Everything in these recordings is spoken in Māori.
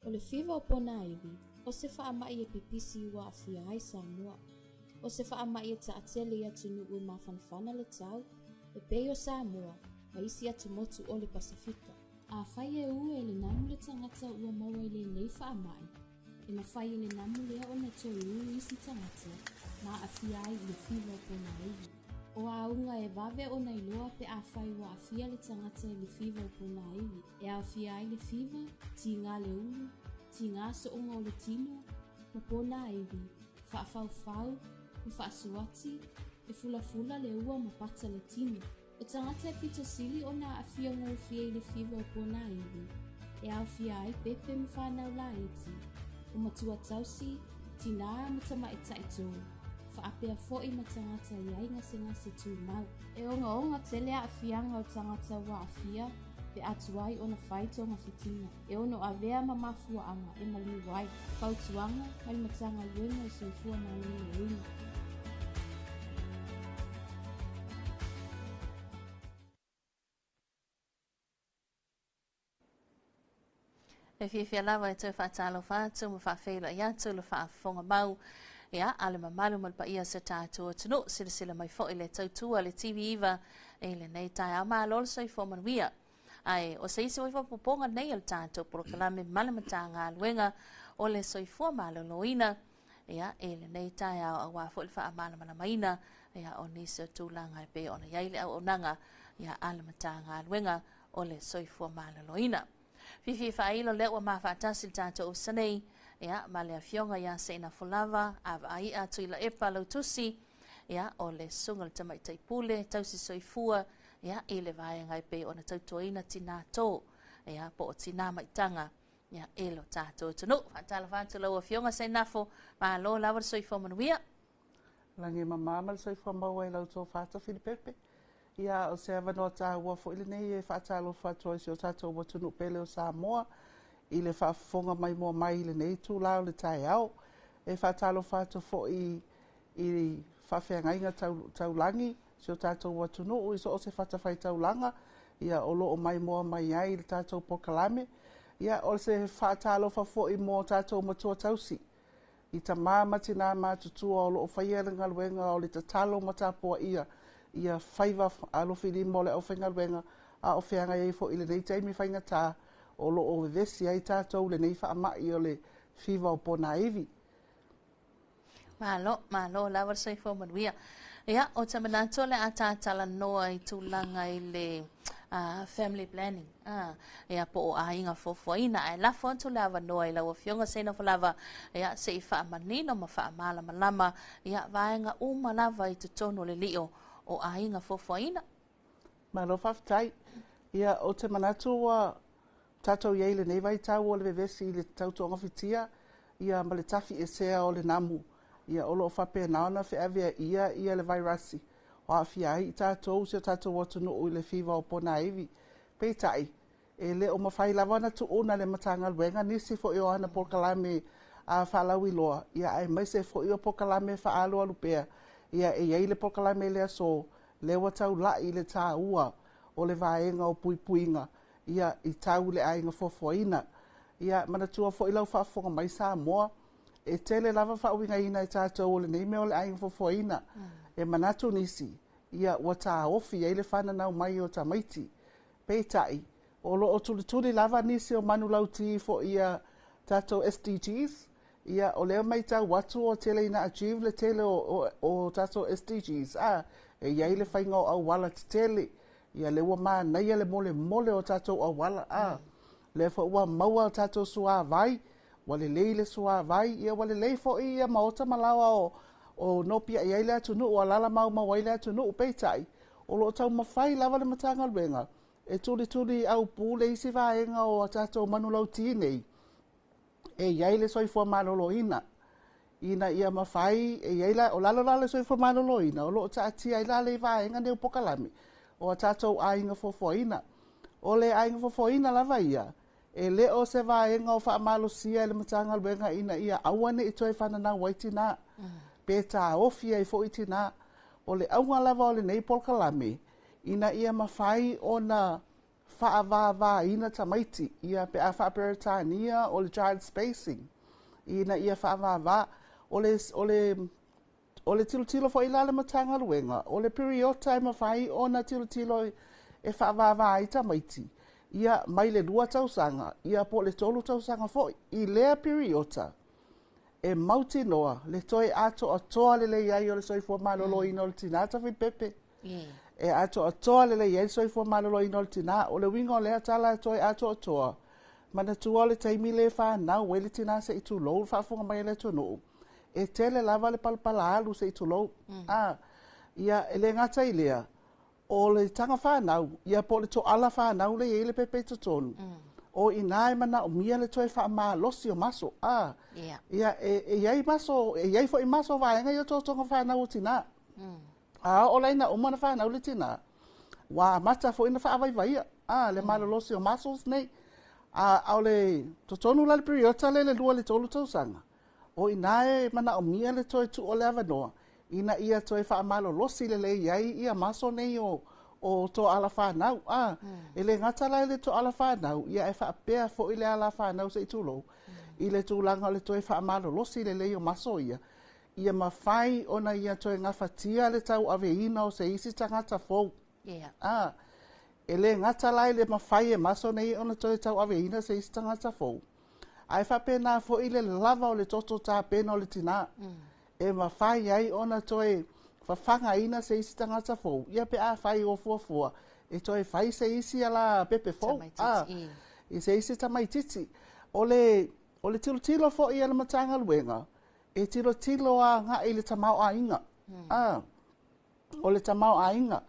O le fiva o pona iwi, o se whaamai e pipisi ua awhia ai Samoa. O se whaamai e taatele ia tunu ua mawhanwhana le tau, e pei o Samoa, ma isi atu motu o le Pasifika. A whai e ue le namu le tangata ua maua i le nei whaamai, e ma whai le namu lea o na toi ui isi tangata, ma awhia ai i le fiva o pona iwi. O aunga e vave o nei loa pe a whai wa awhia le tangata i le fiva o pona iwi. E a awhia ai le fiva, ti ngā le ulu, ti ngā so unga o le tino, ma pona iwi, whaafau-fau, ma whaasuati, e fula-fula le ua ma pata le tino. O tangata e pita sili o na awhia ngau fia i le fiva o pona iwi. E a awhia ai pepe ma whanau la iti, o matua tausi, ti ngā matama e taito. Whaapea fo'i ma tangata i ai ngase tū mau. E onga tele a awhianga o tangata wa awhia, pe atuai o na whaito ma fitina. E ono a vea ma mafua anga e mali wai. Whautuanga mai Matagaluega i Soifua Maloloina. E fia lava e tau whaatalo whātu ma whaafeila i atu le whaafonga mau. Ia, ale mamalu malpa ia se tātua tunu, sila mai fo i le tautua le TV iwa e le nei tai a mālol Soifua Maloloina. Ai, o se isi oiwa poponga nei al tātua proklame Matagaluega o le Soifua Maloloina. Ia, e le nei tai a wafo il wha amala maina, ia o nisa tūlanga e pe ona iaile au onanga, ia ale Matagaluega o le Soifua Maloloina. Fifi whailo leo ma whaatasi tātua o sanei, ia ma le afionga ia se ina folava ava ai atu ila epa lautusi ia o le sungal tamai taipule tausi soifua ia i le vaenga pe ona tautoina tina tō ia po o tina maitanga ia elo tātou tunu whaatala whātu lau afionga se nafo ma lo lawa Soifua Maloloina langi mamama Soifua maua i lau tō whāta Filipepe ia o se avanoa tā ua fo ili nei e whaatalo whātua si o tātou watunu pele o Samoa i le whaafonga mai mua mai le nei tūlao le tai au. E whaatalo whātua fo i whawhiangainga taulangi, si o tātou watunu, i so o se whatawhai taulanga, ia o loo mai mua mai ai le tātou pokalame, ia o se whaatalo fo i mua tātou matua tausi. I ta māmati nā mātutua o loo whaiarangaluenga o le tatalo matapua ia whaiva alofili mo le au whaingaluenga a o whianga i fo i le nei taimi whaingatā, o lo o vesi ai tātou le nei whaamai o le fiva o pona iwi. Malo, lawa Soifua Maloloina. Ia, o tamanato le a Faatalanoaga i tūlanga i le family planning. Ia, po o ainga fofoina, ai lafo antu le avanoa i lau afionga sena falava, ia, se i whaamanino ma whaamala malama, ia, vaenga lava i tutono le lio o ainga fofoina. Malo whaftai. Ia, o tamanato wa tātou iei le nei vai tau o le vevesi i le tautonga whitia, ia ma le tafi e sea o le namu, ia o loo whapea naona whiawea ia le vairasi, o a whiai tātou se tātou atunu o le fiva o pona iwi. Peitai, e le o mawhai lawana tu una le Matagaluega nisi fo i o ana pokalame a whalau iloa, ia ai maise fo i o pokalame whaalo alupea, ia e iei le pokalame lea so, le watau lai le tā ua o le vaenga o puipuinga, ia i tau le ainga fofoina. Ia manatua fo i lau whaafonga mai Samoa, e tele lava whaawinga ina i tātou o le neime o le ainga fofoina. E manatu nisi, ia ua tā ofi ei le whananau mai o tamaiti. Peitai, o lo o tulituli lava nisi o manu lauti fo ia tātou SDGs, ia o leo mai tau watu o tele ina achieve le tele o tātou SDGs. E iai le whainga o au wala tele, ia le ua maa naia le mole o tātou a wala le fo ua maua o tātou sua vai, wale lei le sua vai, ia wale lei fo ia maota malawa o nopia ia ile atunu, o alala mau ile atunu, peitai, o lo tau mawhai lava le Matagaluega, e tuli au pule isi vaenga o tātou manulau tinei, e iai le Soifua Maloloina, ina ia mawhai, e iai la, o lalo le Soifua Maloloina, o lo tātia ila le vaenga neu pokalami, o tātou ainga fofoina. O le ainga fofoina lava ia, e le o se vaenga o whaamalosia e le Matagaluega ina ia awane i toi whananau waitina. Peta ofia i fo itina. O le aunga lava o le nei polkalame, ina ia mawhai o na whaavāvāina tamaiti, ia pe a whaaperetania o le child spacing. Ina ia whaavāvā, o le tilo fo ila le Matagaluega, o le periota e mawhai o na tilo e whaavāvā i tamaiti. Ia mai le 2 tausanga, ia po le 3 tausanga fo i lea periota. E mauti noa, le toi ato atoa le iai o le Soifua Maloloina o le tinata fi pepe. E ato atoa le iai Soifua Maloloina o le tina, o le winga o lea tala toi ato atoa. Mana tua le taimi le whanau, e le tina se i tu lou, whaafunga mai le tonu. E tele lava le palpala alu se i tu lou. Ia ele ngata i lea, o le tanga whanau, ia po le to ala whanau le iai le pepe to tonu. O inae mana o mia le toi wha maa losi o maso. Ia e iai maso, e iai fo i maso vaenga i o tōtonga whanau o tina. O laina o mana whanau le tina. Wa mata fo ina wha vaia. Le malo losi o maso nei. Au le tōtonu la le periota le 2 le 3 tausanga. O inae mana o mia le toi tu o le avanoa. Ina ia toi wha malo losi le iai ia maso nei o to ala whanau. E le ngata lai le to ala whanau, ia e whaapea fo i le ala whanau se i tūlou. I le tūlanga o le toi whaamalo losi le lei o maso ia. Ia mawhai ona ia toi ngawhatia le tau aveina o se isi tangata fou. E le ngata lai le mawhai e maso nei ona toi tau aveina se isi tangata fou. Ai whapena fo i le lava o le toto tā pena o le tina. E mawhai ai ona toi whawhanga ina se isi tangata fou. Ia pe a whai o fuafua. E toi whai se isi ala pepe fou. I se isi tamaititi. O le tilo fo i ala Matagaluega. E tilo a ngā i le tamau a inga. O le tamau a inga.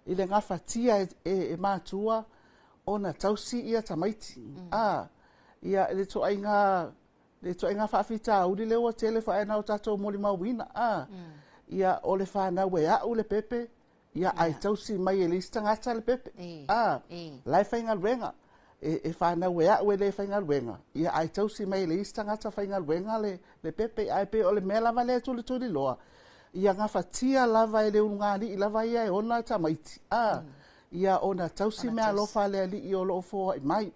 I le ngā whatia e mātua. O na tausi ia tamaiti. Ia le to ainga whaafita uri leo tele whae nao tatou mori mauina. Ia o le whanau e au le pepe. Ia ai tausi mai e lista ngata le pepe. Lai Whaingaluega. E whanau e au e le Whaingaluega. Ia ai tausi mai e lista ngata Whaingaluega le pepe. Ai pe o le mea lava le tuli loa. Ia ngā whatia lava e le ungari i lava ia e ona tamaiti. Ia ona tausi mea lofa le ali i o loo fōa i mai.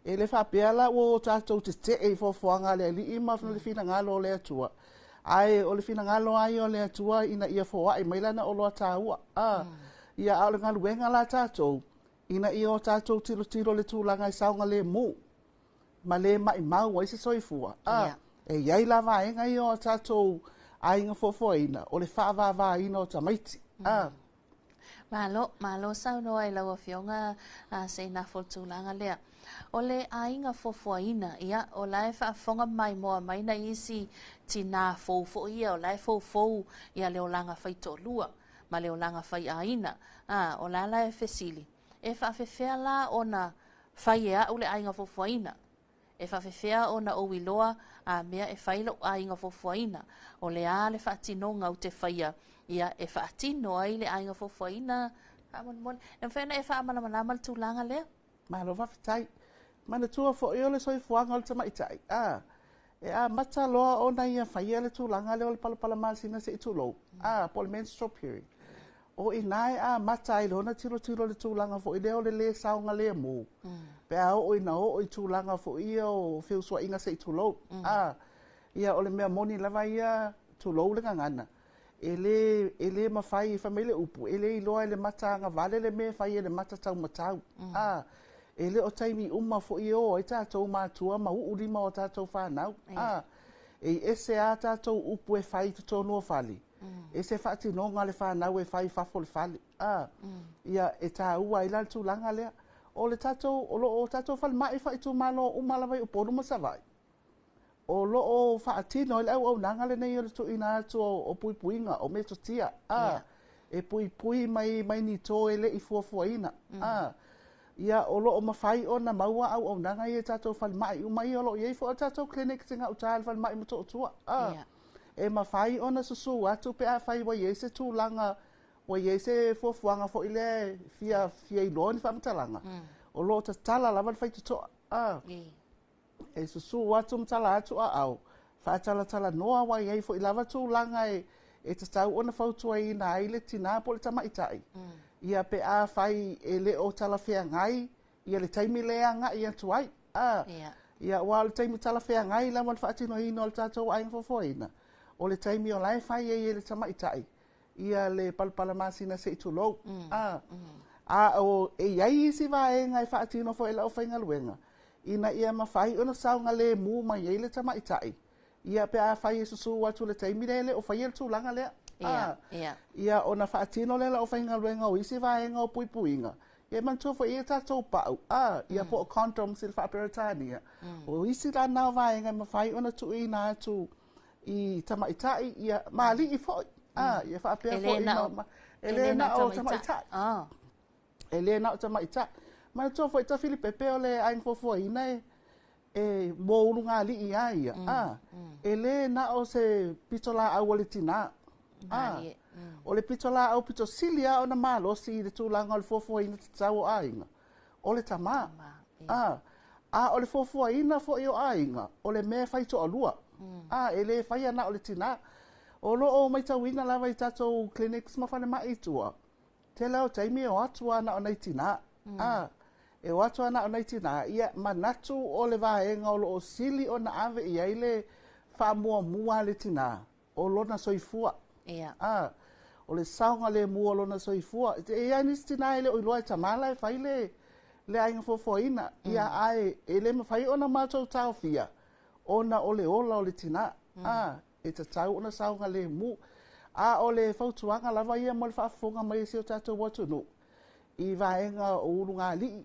E le whapea la o tātou te e fōfuanga le ali i mawhana le whina ngalo o le atua. Ai o le whina ngalo ai o le atua ina ia fōa i mailana o loa tāua. Ia au le Galuega la tātou. Ina ia o tātou tilo le tūlanga i saunga le mū. Ma le mai mau ai se soifua. E iai la vaenga i o tātou ainga fōfuaina. O le whaavāvāina o tamaiti. Malo sau noa i lau fionga se na tūlanga lea. O le ainga fofoaina ia o lai whaafonga mai moa mai na isi tina fōfo ia o lai fōfo ia leo langa whai tōlua ma leo langa whai aina o la lai fesili e whaafewhea la o na whai ea o le ainga fofoaina e whaafewhea o na owiloa mea e whailo ainga fofoaina o le a le whaatinonga o te whaia ia e whaatino ai le ainga fofoaina e whaena e whaamalamalama le tūlanga lea Malo whawhitai. Mana tua fo i o le soifuanga o le tamaitai. E a mata loa o na ia whaia le tūlanga le o le palapala māsina se i tūlou. Po le menstrual period. O i nai a mata i lona tilo le tūlanga fo i leo le saunga le mū. Pe a o i na o i tūlanga fo i o whiusua inga se i tūlou. Ia o le mea moni lava ia tūlou le ngangana. E le mawhai i whamele upu. E le i loa le mata anga vale le mea whai e le mata tau matau. E le o taimi uma fo i o e tātou mātua ma uurima o tātou whanau. E ese a tātou upu e whai te tōnua whali. E se whaati nonga le whanau e whai whafo le whali. Ia e tā ua i la tūlanga lea. O le tātou, o tātou whali mai whai tū malo umalawai uporu masawai. O lo o whaatino i au nanga le nei o le tu ina atu o puipuinga o me totia. E pui mai ni tō e le i fuafuaina. Ia o lo o mawhai o na maua au nanga i e tātou whalmai umai o lo i e fo o tātou klinik singa o tāle whalmai mo tō tua. E mawhai o na susu atu pe a whai wa i se tūlanga wa i se fuafuanga fo i le fia i loa ni whamatalanga. O lo ta tala lava whai te toa. E susu atu mtala atu a au. Whaatala noa wa i e fo i lava tūlanga e te tau ona fautua i na ai le tina po le tamaitai. Ia pe a fai e le o tala whea ngai, ia le taimi lea nga i atu ai. Ia wa le taimi tala whea ngai la mo le whaatino hino le tātou ainga fofoina. O le taimi o lai fai e le tamaitai. Ia le palpala masina se itu lou. O e iai isi vaenga e whaatino fo e lau Whaingaluega. Ina ia mawhai ona saunga le mu mai e le tamaitai. Ia pe a fai e susu watu le taimi le o whai e le tūlanga lea. Ia ona whaatino le lau Whaingaluega o isi vaenga o puipuinga. Ia mantua fo e tātou pau. Ia po o condom si le whaaperatania. O isi la nao vaenga mawhai ona tu i nā tu i tamaitai. Ia maali i fo. Ia whaapea fo i nao. Elena o tamaitai. Elena o tamaitai. Mana tua fo i ta Filipepe o le aing fofoina e moulu ngā li i aia. Elena o se pitola au o le tina. O le pitola au pito silia o na malosi i le tūlanga o le fofoina te tau o ainga. O le tamā. O le fofoina fo i o ainga. O le mea whai to o lua. E le whai ana o le tina. O lo o mai tauina lava i tatou clinics ma whane mai tua. Te leo taimi o atua na o nei tina. E o atua na o nei tina. Ia manatu o le vaenga o lo o sili o na ave i eile wha mua le tina. O lona soifua. O le saunga le mua lona soifua. E anis tina ele o iloa e tamala e whai le ainga fofoina. Ia ai e le mawhai o na mātou tau fia. Ona o le ola o le tina. E ta tau ona saunga le mu. O le fautuanga lava ia mo le whaafonga mai si o tātou watu no. I vaenga o urunga li.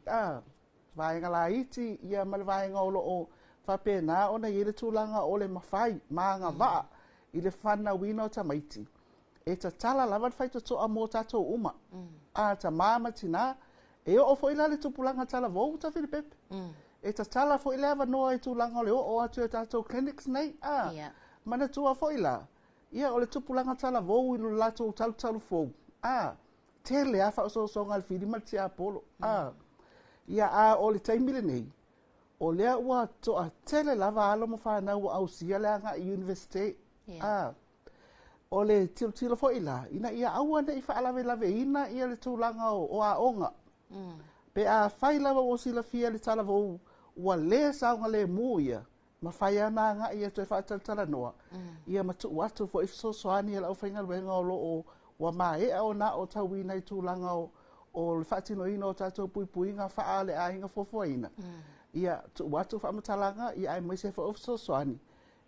Vaenga la iti. Ia ma le vaenga o lo o whapena ona i le tūlanga o le mawhai. Maanga waa. I le whana wina o tamaiti. E ta tala lava le whaito toa mo tātou uma. Ta māma tina. E o fo ila le tupulanga tala vou ta Filipepe. E ta tala fo ila ava noa e tūlanga o le o atu e tātou clinics nei. Mana tua fo ila. Ia o le tupulanga tala vou i lo lato talu fou. Tele a wha so ngā le whiri ma te apolo. Ia o le taimile nei. O lea ua toa tele lava alo mo whanau au sia lea ngā i universite. O le tilo fo ila. Ina ia aua nei wha lave ina ia le tūlanga o a onga. Pe a whai lava o sila fia le tala vou ua lea saunga le mu ia. Ma whai ana ngā ia tue whaatalanoa noa. Ia matu watu fo ifso soani e lau Whaingaluega o lo o wa maea o na o tauina i tūlanga o le whaatino ina o tātou puipuinga wha le ainga fofoina. Ia tu watu whaamatalanga ia ai mai se fo ifso soani.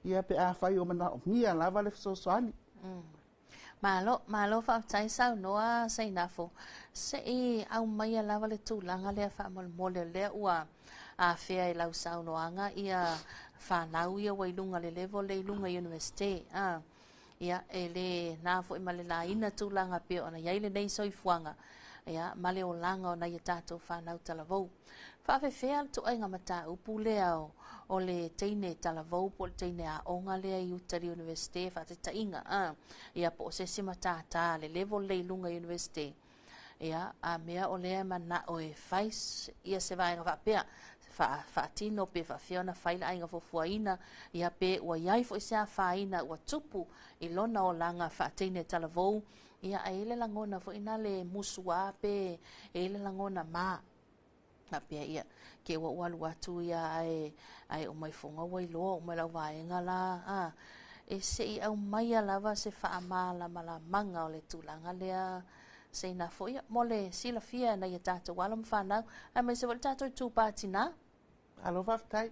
Ia pe a whai o mana o mia lava le ifso soani. Malo whaatai sau noa sei nafo. Se i au mai a lava le tūlanga lea whaamole lea ua a whea i lau sau noanga ia whanau ia wailunga le level le ilunga universite. Ia e le nafo i male la ina tūlanga pia ona iaile nei soifuanga. Ia male o langa o na ia tātou whanau talavou. Whaafewhea tu ainga mata upu lea o le teine talavou po le teine a onga lea i Utari Universite whaateta inga. Ia po se sima tātā le level le ilunga universite. Ia a mea o lea mana o e whais ia se vaenga whapea. Whaatino pe whawhiona whaila ainga fofuaina. Ia pe ua iai fo isea whaina ua tupu i lona o langa whaatine talavou. Ia a ele langona fo ina le musua pe ele langona maa. Na pia ia ke wa walu atu ia ai o mai fonga wai loa o mai lau vaenga la. E se i au mai a lava se whaamala mala manga o le tūlanga lea. Se na fo ia mole sila fia na ia tātou wala mwhanau. A mai se wale tātou tūpātina. Alo whaftai.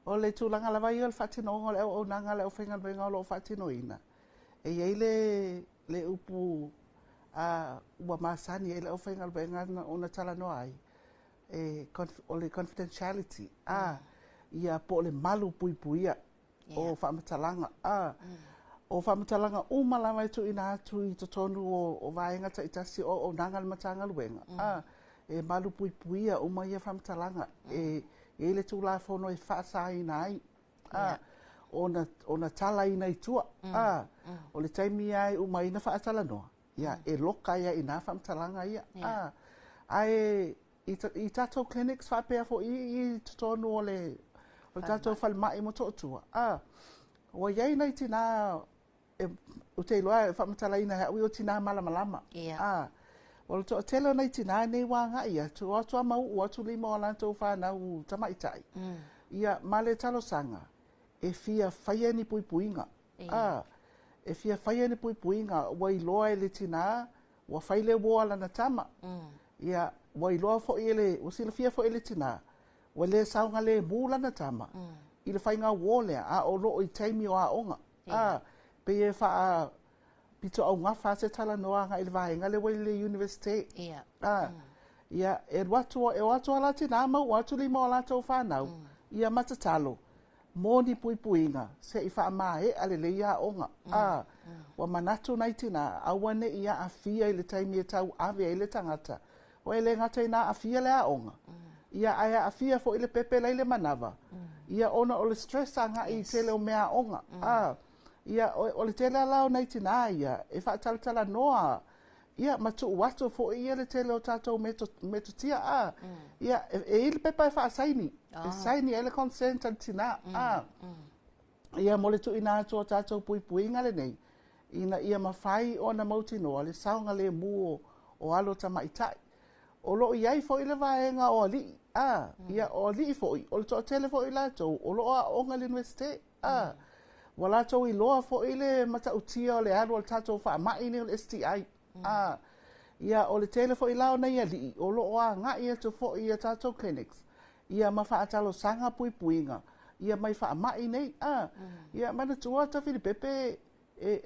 O le tūlanga lava i o le whatino o le o nanga le o Whaingaluega o lo whatino ina. E iei le upu ua masani e le o Whaingaluega o na talanoa ai. O le confidentiality. Ia po le malu puipuia o whaamatalanga. O whaamatalanga umala mai tu ina atu i totonu o vaenga ta itasi o nanga le Matagaluega. E malu puipuia uma ia whaamatalanga. E le tūla whono e whaasa ina ai. O na tala ina i tua. O le taimi ai uma ina whaatalanoa. Ia e loka ia ina whaamatalanga ia. I tātou clinics whapea fo i tonu o le tātou whalemai mo tōtua. O iei nei tina o te loa e whamatalaina hea ui o tina malama. O le toa tele o nei tina nei wanga ia, tu o atua mau o atu lima o lantou whanau tamaitai. Ia male talo sanga, e fia whaia ni puipuinga. E fia whaia ni puipuinga, wai loa e le tina, wa whaile woa lana tama. Ia wai loa fo ele, o sila fia fo ele tina, wa le saunga le mū lana tama. I le whainga wole a o loo i teimi o a onga. Pe e wha pito au ngā Faatalanoaga i le vaenga le wai le university. Ia e watu ala tina mau watu lima o latou whanau. Ia matatalo. Mōni puipuinga se i wha mae ale le ia onga. Wa manatu nei tina awane ia a fia i le taimi e tau ave i le tangata. O e le ngata ina a fia le a onga. Ia aia a fia fo i le pepe le manava. Ia ona o le stress anga i tele o mea onga. Ia o le tele alao nei tina ia e Faatalanoaga. Ia matu watu fo ia le tele o tatou metotia. Ia e ili pepa e whaasaini. E saini ele consent al tina. Ia mo le tu ina atua tatou puipuinga le nei. Ina ia mawhai o na mautinoa le saunga le mu o alo tamaitai. O lo iai fo ile vaenga o ali. Ia o ali fo i. O le toa tele fo i latou. O lo a onga le university. Wa latou i loa fo ile matautia o le alo o le tatou wha mai ni o le STI. Ia o le tele fo i lao nei ali. O lo a ngai e to fo i a tatou clinics. Ia ma whaatalo sanga puipuinga. Ia mai wha mai nei. Ia mana tua ta whiri pepe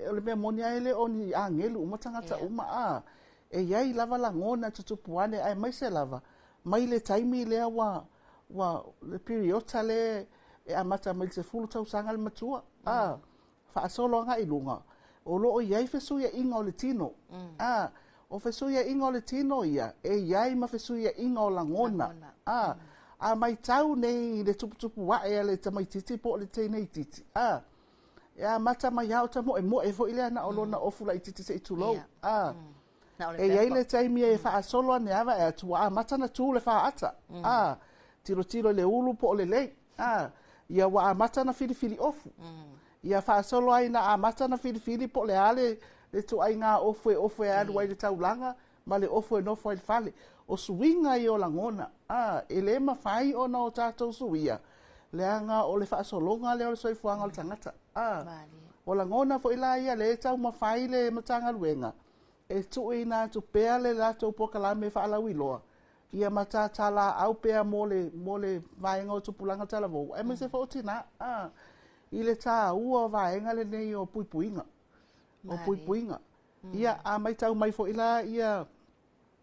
o le mea monia ele o ni a ngelu umatangata uma. E iai lava la ngona tutupuane ai mai se lava. Mai le taimi lea wa le periota le e amata mai se fulu tau sanga le matua. Whaasolo anga i lunga. O loo iai fesuia inga o le tino. O fesuia inga o le tino ia. E iai ma fesuia inga o la ngona. A mai tau nei le tuputupu wa e le tamaititi po le te nei titi. E a mata mai hao ta mo e fo ile ana o lona ofula i titi se i tulou. E iai le taimi e whaasolo ane awa e atua a mata na tū le whaata. Tiro le ulu po le lei. Ia wa a mata na whiri ofu. Ia whaasolo aina a mata na whiri po le ale le tu ai ngā ofu e anu ai le taulanga ma le ofu e nofo ai le whale. O suinga i o langona. E le mawhai o na o tātou suia. Le anga o le whaasolonga le o le soifuanga o le tangata. O langona fo ila ia le tau mawhai le Matagaluega. E tu ina tu pea le lato pokalame whaalau iloa. Ia matatala au pea mo le vaenga o tupulanga talavou. E me se fo tina. I le tā ua vaenga le nei o puipuinga. O puipuinga. Ia a mai tau mai fo ila ia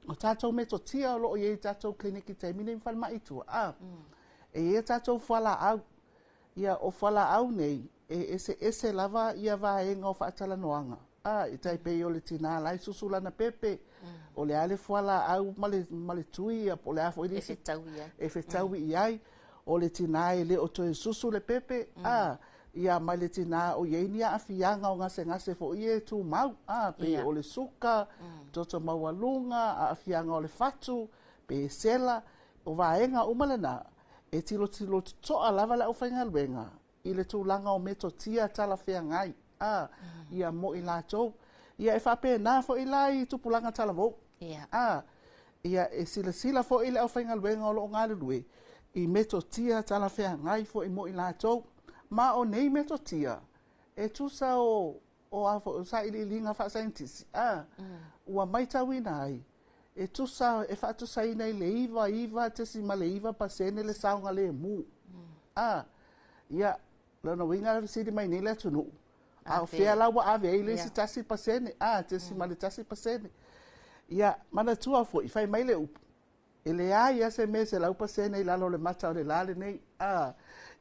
o tātou me to tia o loo i tātou kliniki te mine mwhalma i tua. E tātou whala au. Ia o whala au nei e ese lava ia vaenga o Faatalanoaga. I tai pei o le tina lai susula na pepe. O le ale whala au male tui o le afo ili e whetau i ai. O le tina e le o toe susu le pepe. Ia mai le tina o iei a fianga o ngase fo ie tu mau. Pe o le suka, toto maualunga, a fianga o le fatu, pe sela, o vaenga umalena. E tilo toa lava la o Faatalanoaga. I le tūlanga o meto tia tala whea ngai. Ia mo i lātou. Ia e whape nā fo i lai tupulanga tala vau. Ia e sila fo i le au Faatalanoaga o lo ngā lue. I meto tia tala whea ngai fo i mo i lātou. Ma o nei meto tia, e tusa o sa ili linga wha scientist. Ua mai tau ina ai, e tusa, e wha tusa ina i le iwa, te si ma le iwa pasene le saunga le mu. Ia, lana winga sidi mai nei le tunu. A o whea lawa ave ei le si tasi pasene, te si ma le tasi pasene. Ia, mana tua fo, i whai mai le upu. E le a ia se me se lau pasene i lalo le mata o le lale nei.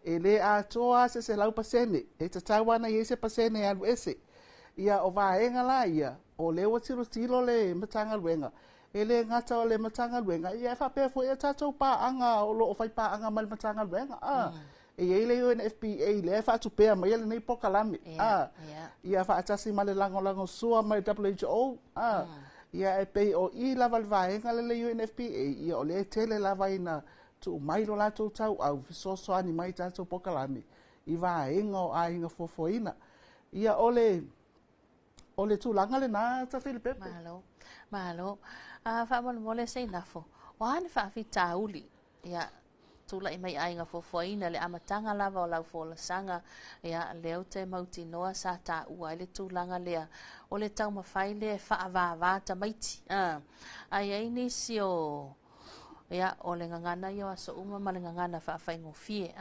E le a toa se lau pasene. E ta tawana i ese pasene anu ese. Ia o vaenga la ia. O le wa tilo le Matagaluega. E le ngata o le Matagaluega. Ia e whapefo e tatou paanga o lo o whai paanga ma le Matagaluega. E iei le UNFPA le e whaatupea mai ele nei pokalame. Ia whaatasi ma le lango sua mai WHO. Ia e pei o i lava le vaenga le UNFPA. Ia o le tele lava ina tu mai lo latou tau au fisoso ani mai tatou pokalame. I vaenga o ainga fofoina. Ia ole o le tūlanga le nā ta while pepe. Mahalo. Whaamana mole sei nafo. O hane whaafita uli. Ia, tula I mai ainga fofoina le amatanga lava o lau fola sanga. Ia, leo te mauti noa sa ta ua le tūlanga lea. O le tau mawhai le whaavāvāta maiti. Ai aini si o... Ia, o le ngangana ia aso uma ma le ngangana whaafai ngofie.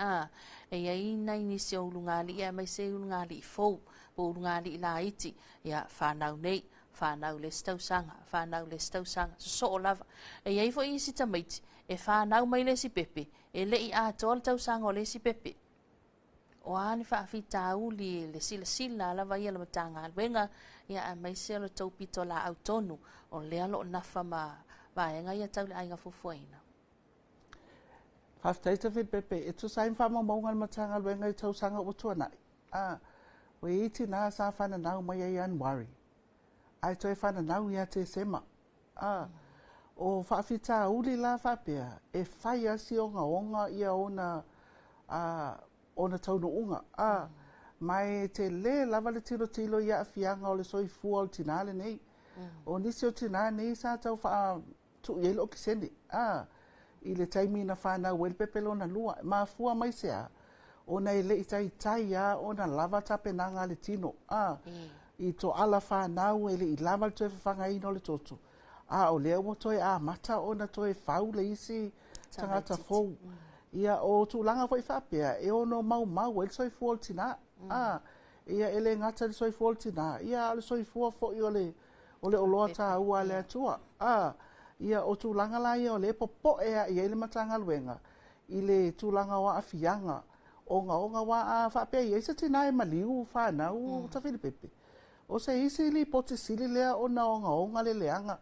E ai nai nisi o ulungali ia mai se ulungali I fou. Po ulungali I la iti. Ia, whanau nei. Whanau le stausanga. Whanau le stausanga. So o lava. E ai fo isi tamaiti. E whanau mai le si pepe. E le I atoa le tausanga o le si pepe. O ane whaafita uli le sila lava ia le matanga. Wenga ia a mai se lo taupito la autonu. O lea lo nafa ma... Vaenga ia tau le ainga fufuaina. Whaftaita whit pepe, e tu saim whama maunga le matanga luenga I tau sanga o tuanai. We iti nā sa whananau mai ai Januari. Ai toi whananau ia te sema. O whaafita uli la whapea, e whai asi o onga ia ona taunu unga. Mai te le lava le tilo ia a fianga o le soifua o tinale nei. O nisi o tina nei sa tau wha tu yelo o kiseni. I le taimi na whanau wel pepelo na lua. Ma fua mai sea. O nei le itai a o na lava tapenanga le tino. I to ala whanau ele I lava le toe whanga ino le totu. O lea ua toe mata o na toe whau le isi tangata fou. Ia o tu langa fo I whapea. E ono mau el soifua o tina. Ia ele ngata le soifua o tina. Ia le soifua fo I ole oloa tā ua le atua. Ia o tūlanga la ia o le popo ea I ele Matagaluega. I le tūlanga wa a fianga. Onga wa a whapea I eisa tina e maliu whanau ta Filipepe. O se isi li pote sili lea o na onga le leanga.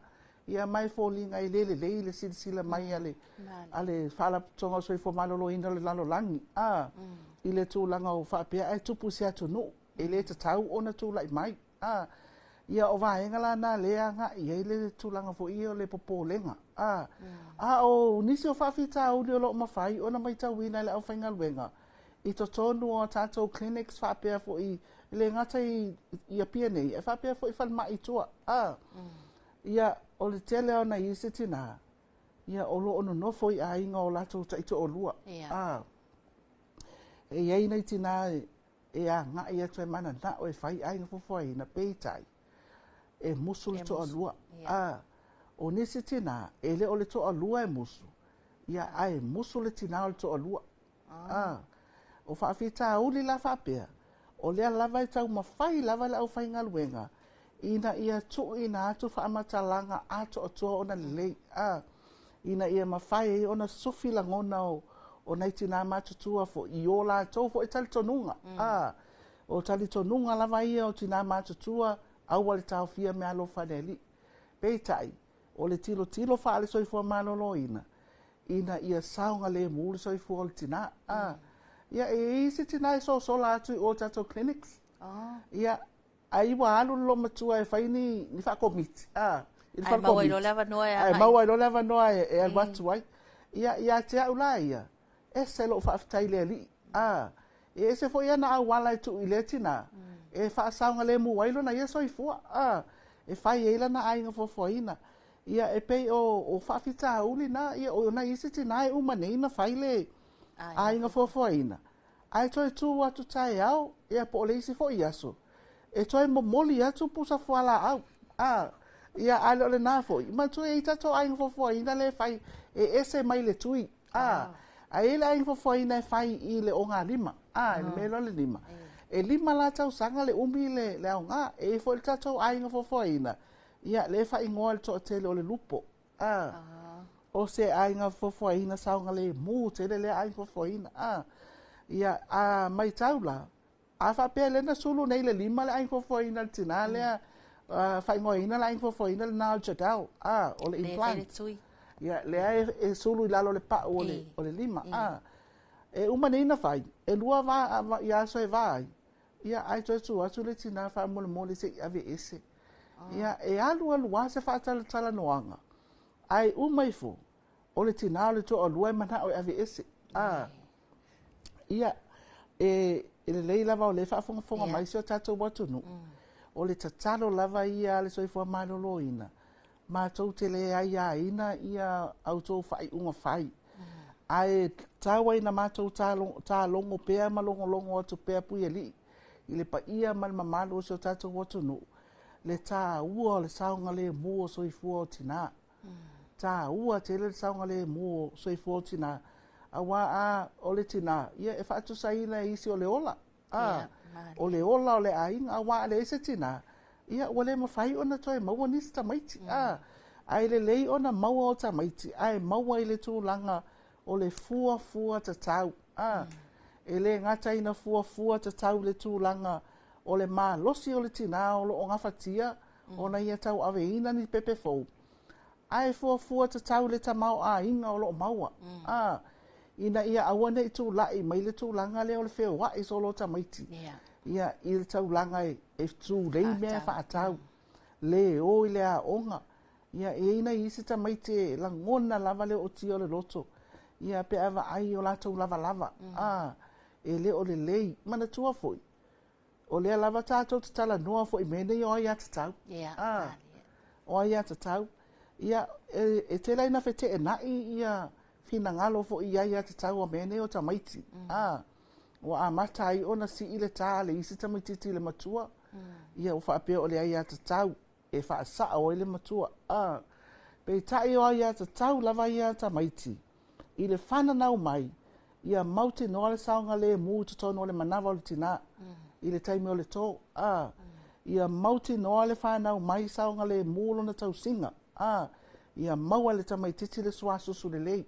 Ia mai fōlinga I le silisila mai ale whala tonga Soifua Maloloina le lalolangi. I le tūlanga o whapea ai tupu se atunu. E le tatau o na tūlai mai. Ia o vaenga la na lea nga I le tūlanga fo I o le popolenga. O nisi o whawhita au li o loo mawhai o na mai tauina le au whaingaluenga. I to tonu o tātou clinics whapea fo I le ngata I a pia nei. E whapea fo I whanma I tua. Ia o le tele o na I se tina. Ia o loo no nofo I a inga o lato ta ito o lua. E iei nei tina e a nga ia tue mana na o e whai ainga fofoi na peitai. E musu le toa lua. O nisi tina, e le o le toa lua e musu. Ia ai musu le tina o le toa lua. O whaafita uli la whapea. O lea lava I tau mawhai lava le au whaingaluenga. Ina ia tu ina atu whaamatalanga ato o toa ona lelei. Ina ia mawhai e ona sufi la ngona o nei tina matutua fo I o la tau fo I tali tonunga. O tali tonunga lava ia o tina matutua. Aua le tau fia me alo whaneli. Peitai, o le tilo wha le Soifua Maloloina. Ina ia saunga le mu le Soifua o le tina. Ia e isi tina so la atu o tato clinics. Ia a iwa alu lo matua e whaini ni whakomiti. Ai maua ilo lewa noa e ai. Maua ilo lewa noa e alwatu ai. Ia te au la ia. E se lo whaafitai le li. E se fo ia na au wala tu I le tina. E whaasaunga le mu wailo na ia soifua. E whai eila na ainga fofoina. Ia e pei o whaafita uli na. Ia o na isi tina e umanei na whai le ainga fofoina. Ai toi tu atu tai au. Ia po le isi fo iaso. E toi momoli atu pusa fuala au. Ia ale ole na fo. Ma tu e tato ainga fofoina le whai. E ese mai le tui. A ele ainga fofoina e whai I le onga lima. E melo le lima. E lima la tau sanga le umi le au ngā. E fo le tatou ainga fofoina. Ia le wha ingoa le toa tele o le lupo. O se ainga fofoina saunga le mu tele le ainga fofoina. Ia mai taula. A whapea le na sulu nei le lima le ainga fofoina le tina lea. Wha ingoa ina le ainga fofoina le nao jadau. O le implant. Ia le e sulu I lalo le pa o le lima. E umanina whai. E lua va ia so e vai. Ia ai toi tu atu le tina wha mole se ave ese. Ia e alua se Faatalanoaga. Ai umaifu. O le tina o le to o lua e mana o ave ese. Ia e le lei lava o le whaafonga mai se o tatou watunu. o le tatalo lava ia le soifua maloloina. Mātou te le aia ina ia autou whai unga whai. Ai tawa ina mātou tā longo pēa ma longo atu pēa pui ali. I le pa ia ma le mamalo o tātou watu no. Le tā ua le saunga le mua soifua o tina. Tā ua te le saunga le mua soifua o tina. Awa a o le tina. Ia e whaatu saina isi o le ola. O le ola o le ainga awa le ese tina. Ia wale mawhai ona toi maua nisi tamaiti. Ai le lei ona maua o tamaiti. Ai maua i le tūlanga o le fua tatau. E le ngata ina fua tatau le tūlanga o le losi o le tina o lo o ngawhatia o na ia tau awe ina ni pepe fau. Ai fua tatau le tamau a inga o lo o maua. Ina ia awane i tūlai mai le tūlanga le o le wheo wa i solo tamaiti. Ia i le taulanga e tū rei mea whaatau. Le o i le a onga. Ia e ina i se tamaiti e langona lava le o tio le loto. Ia pe ava ai o latou lava. E le o le lei. Mana tua foi. O lea lava tātou te tala noa foi mene i o ai atatau. O ai atatau. Ia e te leina fete e nai ia fina ngalo foi i ai atatau o mene o tamaiti. O a mata ai ona si ile tā le isi tamaiti le matua. Ia o whaapea o le ai atatau. E whaasa o ile matua. Pe tai o ai atatau lava i atamaiti. I le whananau mai, ia mauti noa le saunga le mū tutono o le manawa o le tina, i le taimi o le tō. Ia mauti noa le whanau mai saunga le mūlo na tausinga. Ia maua le tamaititi le suasusu le lei.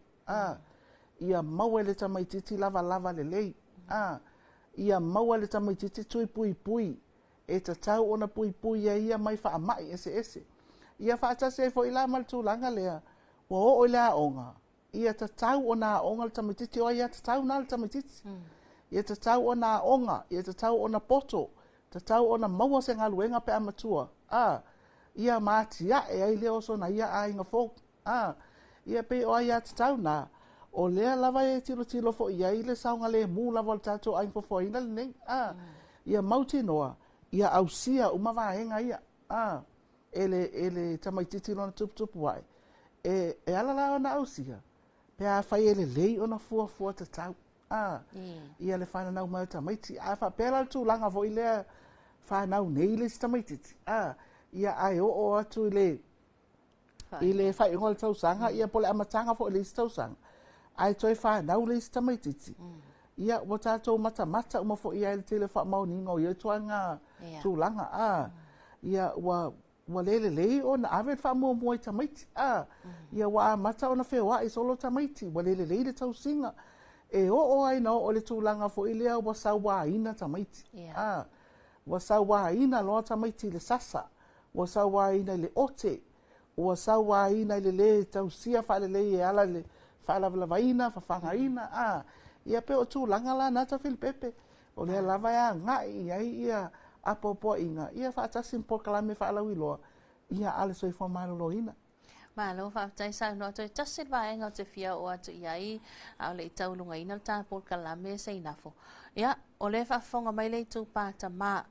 Ia maua le tamaititi lava le lei. Ia maua le tamaititi tui pui. E tatau ona pui ia mai whaamai ese. Ia whaatase e fo ila maltulanga lea, wa o ila onga. Ia tatau o nā onga le tamatiti o ia tatau nā le tamatiti. Ia tatau o nā onga, ia tatau o nā poto, tatau o nā maua se ngā luenga pe amatua. Ia mātia e ai leo so na ia a inga fōk. Ia pe o ia tatau nā, o lea lava e tilo fo ia i le saunga le mū lava le tātou aing fo ina le nei. Ia mauti noa, ia ausia umawa henga ia. Ele tamaititi lona tupu wai. E alala o na ausia. Pea whai ele lei o na fua tatau. Ia le whananau mai tamaiti. A whapela le tūlanga vo i lea whanau nei le si tamaititi. Ia ai o atu i le whai ngol tausanga. Ia pole amatanga vo i le si tausanga. Ai toi whanau le si tamaititi. Ia o tātou mata uma fo i ai le tele wha mauninga o i tuanga tūlanga. Ia wa lei o na awe wha mua i tamaiti. Ia wa mata o na whewa i solo tamaiti. Wa lei le tausinga. E o ai na o le tūlanga fo ilea wa sawa ina tamaiti. Wa sawa ina loa tamaiti le sasa. Wa sawa ina le ote. Wa sawa ina le tausia wha le e ala le wha lava ina, wha whanga ina. Ia pe o tūlanga la nata Filipepe. O lea lava ia ngai ia apopo inga. Ia whaatasin po kalame whaalau iloa. Ia ale Soifua Maloloina. Malo whaatai sa no toi tasit vaenga o te fia o atu iai. Au le taulunga ina ta po kalame se inafo. Ia, o le whaafonga mai le tu pāta mā.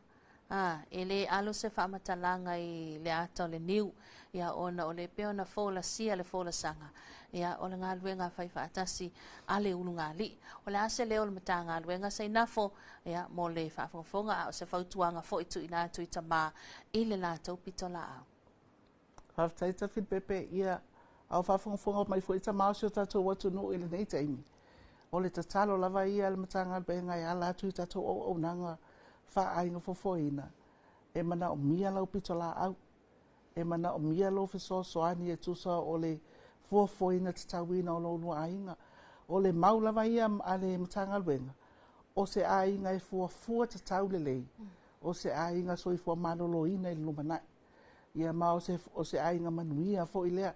Ele alo se whamatalanga i le ata o le niu. Ia ona o le peo na fola sia le fola sanga. Ia o le ngā luenga whai whaatasi ale ulu ngā li. O le ase leo le mata ngā luenga se inafo. Ia mo le whaafonga o se whautuanga fo i tu ina atu i ta mā. I le lātou pitola au. Whaftaita Filipepe ia au whaafonga mai fo i ta mā o tātou watu no i le nei taimi. O le tatalo lava ia le mata ngā luenga i ala atu i tātou o nanga whaainga fofoina. E mana o mia lau pitola au. E mana o mia lau fisosoani e tusa o le fofoina tatawina o lonu ainga. O le maulava ia a le matanga luenga. O se ainga e fua tatau le lei. O se ainga Soifua Maloloina i lumanai. Ia ma o se ainga manuia fo ilea.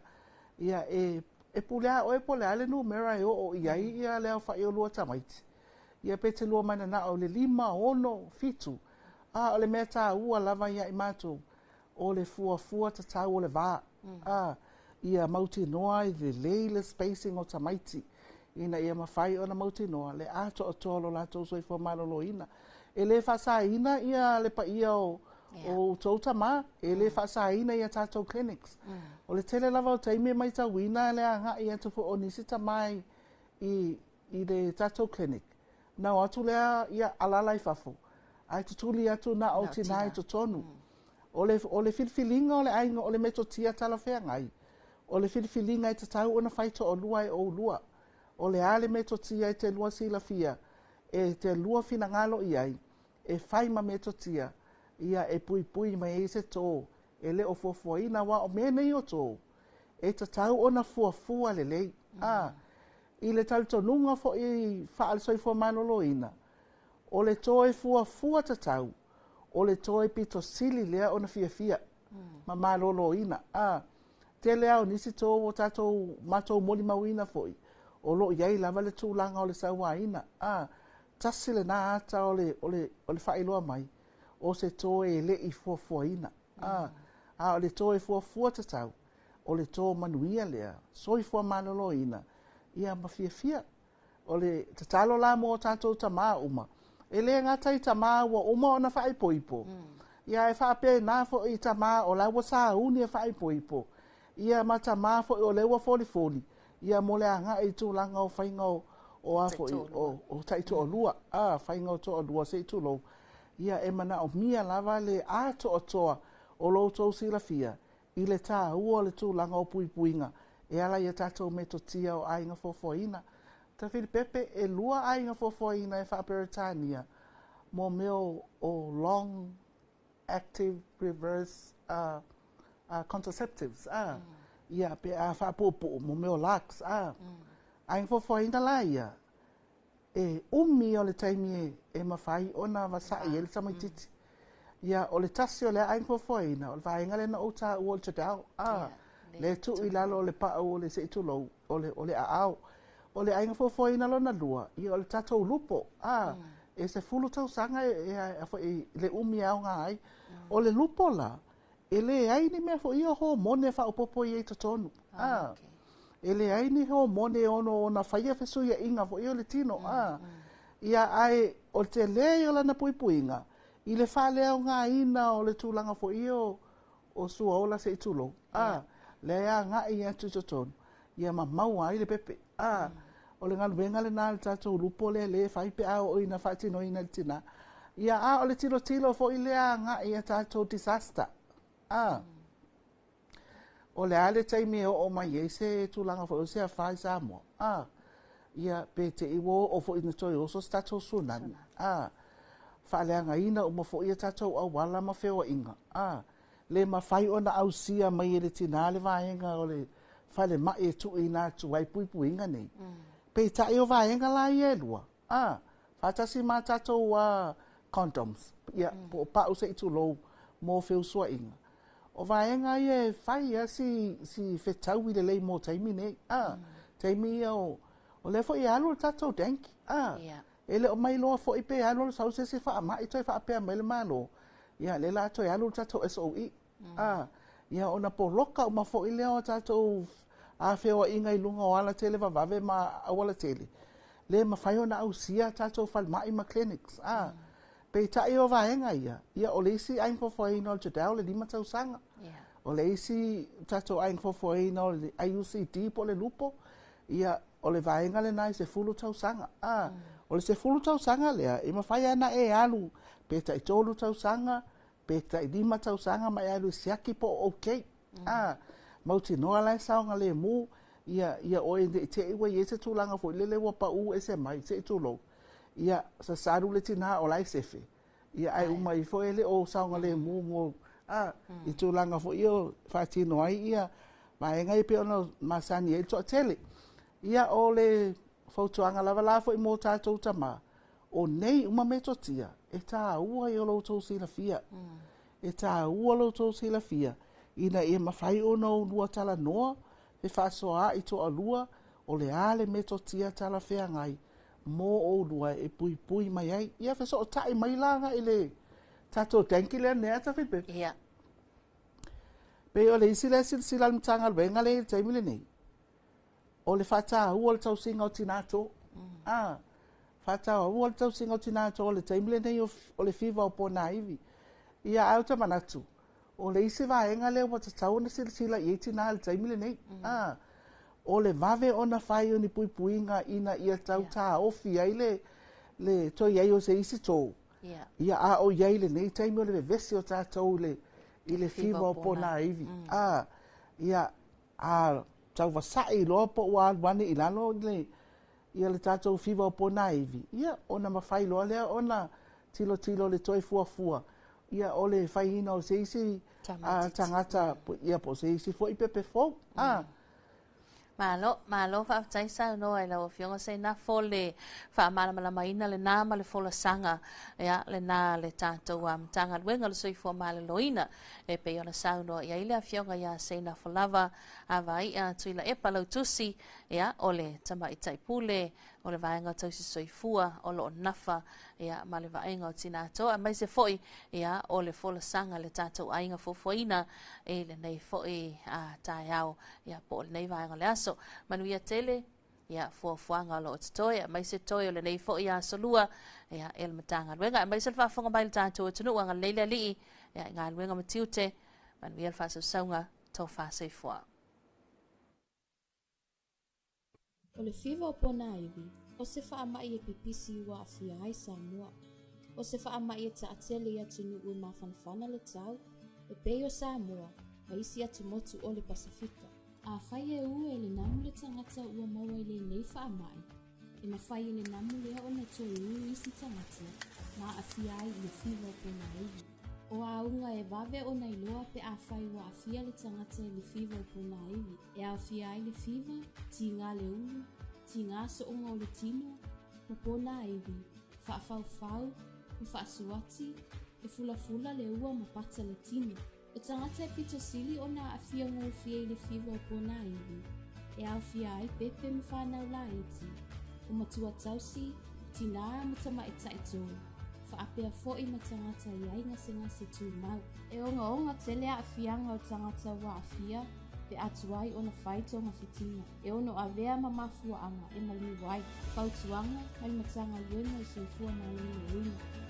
Ia e pulea o e polea le numera e o iai ia lea whai o lua tamaiti. Ia pete lua mana na o le 5 fitu. O le mea tā ua lava ia i mātou. O le fua tatau o le vā. Ia mauti noa i le leile spacing o tamaiti. Ina ia mawhai o na mauti noa. Le ato o tolo lātou Soifua Maloloina. E le whasa ina ia le pa ia o tau tamā, e le whaasaina ia tātou clinics. O le tele lava o taime mai tauina le anga ia tupu o nisi tamai i le tātou clinic. Nau atu lea ia alalai fafo. Ai tutuli atu na o tina i tonu. O le filfilinga o le ainga o le metotia tala whea ngai. O le filfilinga i te tau ona whaito o lua e o lua. O le ale metotia i te lua sila fia. E te lua fina ngalo i ai. E whaima metotia. Ia e pui pui mai e se tō. E le o fuafuaina wa o mea nei o tō. E te tau ona fuafua le lei. I le talitonunga fo i whaal Soifua Maloloina. O le toe fuafua te tau. O le toe pito sili lea ona fia. Ma Maloloina. Te lea o nisi tō o tātou matou moli mawina foi. O lo iai lava le tūlanga o le sauaina. Tasi le nā ata o le whailoa mai. O se tō e le i fuafuaina. O le tō e fuafua te tau. O le tō manuia lea. Soifua Maloloina. Ia mawhia. O le tatalo la mo tātou tamā uma. E le ngata i tamā wa uma ona whaipoipo. Ia e whape nā fo i tamā o lawa sā uni e whaipoipo. Ia ma tamā fo i o lewa foli. Ia mo le anga i tūlanga o whainga o afo i o taitu o lua. Whainga o to o lua se tu lo. Ia e mana o mia lava le ato o toa o lo tō sila fia. I le tā ua le tūlanga o puipuinga. E ala ia tātou me totia o ainga fofoina. Ta Filipepe e lua ainga fofoina e whaperetania. Mo meo o long active reverse contraceptives. Ia pe a whapopo mo meo lax. Ainga fofoina la ia. E umi o le taimi e mawhai ona wasai e le samaititi. Ia o le tasi o le ainga fofoina. O le vaenga le na o tā ua le tadao. Le tu i lalo o le paa o le se itu lou, o le aao. O le ainga fofoina lo na lua, i o le tatou lupo. E se fulu tau sanga le umi au ngā ai. O le lupo la, e le aini mea fo i o hormone fa upopo i eito tonu. E le aini hormone ono o na whaia fesu ia inga fo i o le tino. Ia ai, o te le o lana puipuinga, i le whale au ngā ina o le tūlanga fo i o sua ola se itu lou. Lea nga i atu tonu. Ia ma maua i le pepe. O le ngalu benga le nā le tātou lupo le whaipe au o ina whaitino ina le tina. Ia o le tilo fo i lea nga i a tātou disaster. O le ale taimi o mai e se tūlanga fo o se a whai sa mua. Ia pe te iwo o fo ina toi oso se tātou sunani. Whaaleanga ina o ma fo i a tātou awala ma whewa inga. Le mawhai ona au sia mai e le tina le vaenga o le whale mai e tu i nā tu ai puipuinga nei. Pei tai o vaenga la i e lua. Whatasi mā tātou condoms. Ia, po pau se i tu lou mō whiu sua inga. O vaenga i e whai si whetau i le lei mō taimi nei. Taimi o le fo i alu le tātou denki. E le o mai loa fo i pe alu le sau se wha mai toi wha apea mai le malo. Ia, le la toi alu tātou SOE. Ia, ona po loka o mafo i leo tātou a whewa inga i lunga o ala tele vavave ma awala tele. Le mawhai ona au sia tātou whalmai ma clinics. Pei tai o vaenga ia. Ia, o le isi aing fofoina o le tadao le lima tau sanga. O le isi tātou aing fofoina o le IUCD po le lupo. Ia, o le vaenga le nai se fulu tau sanga. O le se fulu tau sanga lea, e mawhai ana e alu. Peta i tolu tau sanga, peta i lima tau sanga, mai alu siaki po okay. Mauti noa lai saonga le mu, ia oe de te iwa i ese tūlanga fo lele wapa u ese mai, se tūlo. Ia sa saru le tina o lai sefe. Ia ai uma i fo ele o saonga le mu mo, i tūlanga fo i o whatino ai ia, mai ngai pe ono masani e toa tele. Ia o le fautuanga lava la fo i mo tātou tama. O nei uma metotia, e tā ua i o loutou sila fia. E tā ua loutou sila fia. Ina e mawhai o nau lua tala noa, e whasoa i toa lua, o le ale metotia tala whea ngai. Mō o lua e pui pui mai ai. Ia wheso o tai mai langa i le tātou tenki lea nea ta whipe. Pe o le isi le sila mtanga lwenga le taimile nei. O le whata ua le tau singa o tinato. Whata ua le tau singa o tinato o le taimile nei o le whiwa o pōna iwi. ia au te manatu. O le isi vaenga leo ma tatau na sila i tina le taimile nei. O le vave ona whai o ni puipuinga ina ia tau tā ofi ai le toi iai o se isi tō. Ia a o iai le nei taimi o le vevesi o tātou i le fiva o pona iwi. Ia a tau wasai loa po ua wane i lalo ia le tātou fiva o pona iwi. Ia ona mawhai loa lea ona tilo le toi fuafua. Ia o le whaina o se isi tangata ia po se isi fo i pepe fo. Malo fa taisa no ai la fionga se na fole fa mala maina le na le fola sanga ya le na le tato Matagaluega le Soifua Maloloina e pe ona sauno ia ile fionga ya se na folava avai a tuila e palo tusi ya ole tama itaipule ole vaenga tausi soifua o lo nafa ya male vaenga o tinato a mai se foi ya ole fola sanga le tato ainga fofoina e le nei foi a taiao ya po nei vaenga le aso manuia tele ya fuafuanga lo toya mai se toyo le nei foi ya solua ya el Matagaluega mai se fa fonga bail tato tunu anga leile li ya ngaluenga matiute manuia fa saunga to fa Soifua. O le fiva o pona iwi, o se whaamai e pipisi ua awhia ai Samoa. O se whaamai e taatele i atu nuu mawhanawhana le tau, e pei o Samoa, ma isi atu motu o le Pasifika. A whai e ue le namu le tangata ua maua i le nei whaamai, e mawhai e le namu lea o na toi ue isi tangata, ma awhia ai i le fiva o pona iwi. O aunga e vave o nei loa pe a whai wa awhia le tangata i le fiva o pona iwi. E a awhia ai le fiva, ti ngā le ulu, ti ngā so unga o le tino, ma pona iwi, whaafau, ma whaasuati, e fula le ua ma pata le tino. O tangata e pita sili o na awhia ngō fia i le fiva o pona iwi. E a awhia ai pepe ma whanau la iti. O matua tausi, ti ngā matama e taito. Whaapea fo i matangata i ai ngase tū mau. E onga tele a awhianga o tangata wa awhia, pe atuai o na whaitonga fitinga. E ono a vea ma mafua anga e mali wai. Whautuanga, mai Matagaluega i Soifua Maloloina.